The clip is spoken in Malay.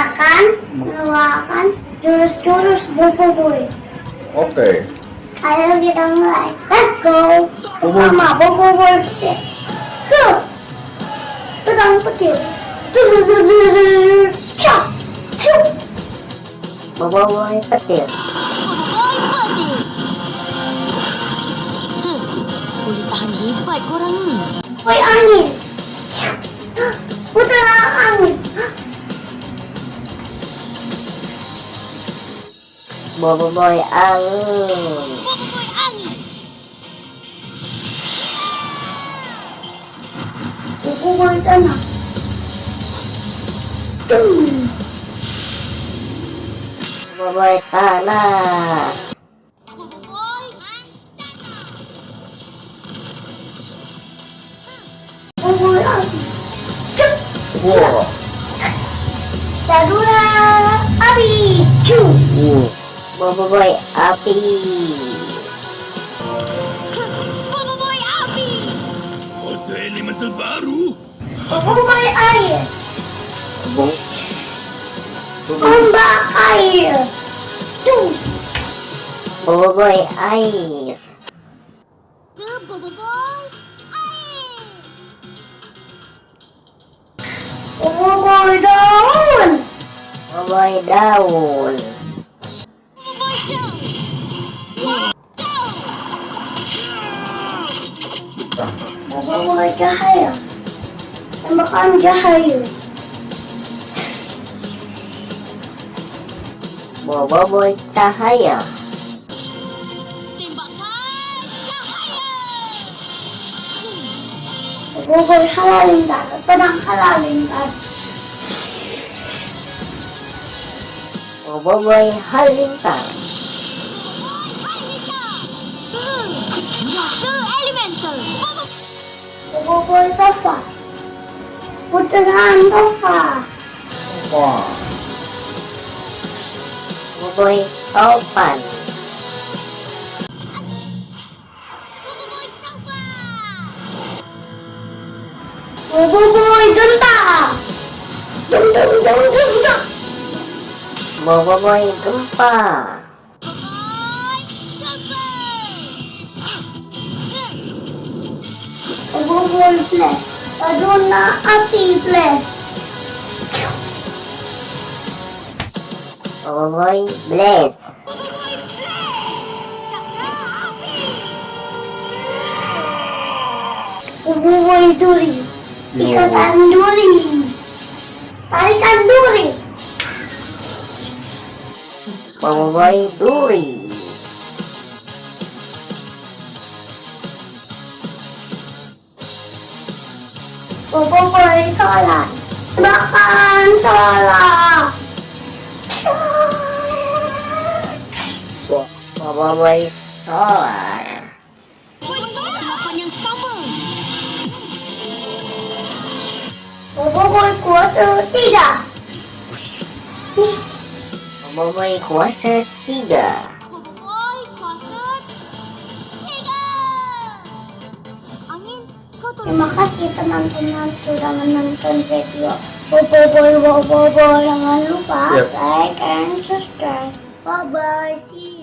Makan, makan, jurus-jurus Boboiboy. Oke. Ayo kita mulai. Let's go. Pertama, Boboiboy petir. Pedang petir. Cak, cuk. Boboiboy petir. Boleh tahan hebat korang ni. Woi angin. Putaran angin. Boboiboy angin. Boboiboy angin. Boboiboy tanah. Boboiboy tanah. Boboiboy Boboiboy angin. Cuk. Wah. Dadura api. Cuk. Boboiboy api. Boboiboy api. Kuasa elemental baru. Boboiboy air. Bung. Ombak air. Cuk. Boboiboy air. Boboiboy air. Boboiboy daun. Boboiboy daun. Boboiboy daun. Boboiboy cahaya. Tembakan cahaya. Boboiboy cahaya. Tembakan cahaya. Boboiboy halilintar. Pedang halilintar. Boboiboy halilintar. Water elemental. Boboiboy topa. Putaran topa. Wah. Boboiboy topan. Boboiboy taufa. Boboiboy genta. Dum dum dum dum dum. Boboiboy gempa. Boboiboy flash. Paduna api flash. Boboiboy blaze. Boboiboy duri. Ikatan duri. Tarikan duri. Boboiboy duri. Boboiboy solar. Makan solar. Boboiboy solar. Delapan yang sama. Boboiboy kuasa 3. Boboiboy kuasa 3. Boboiboy kuasa 3. Angin, kau Terima tolong. kasih teman-teman sudah menonton video Boboiboy. Jangan lupa Yep. like and subscribe. Bye bye. See you.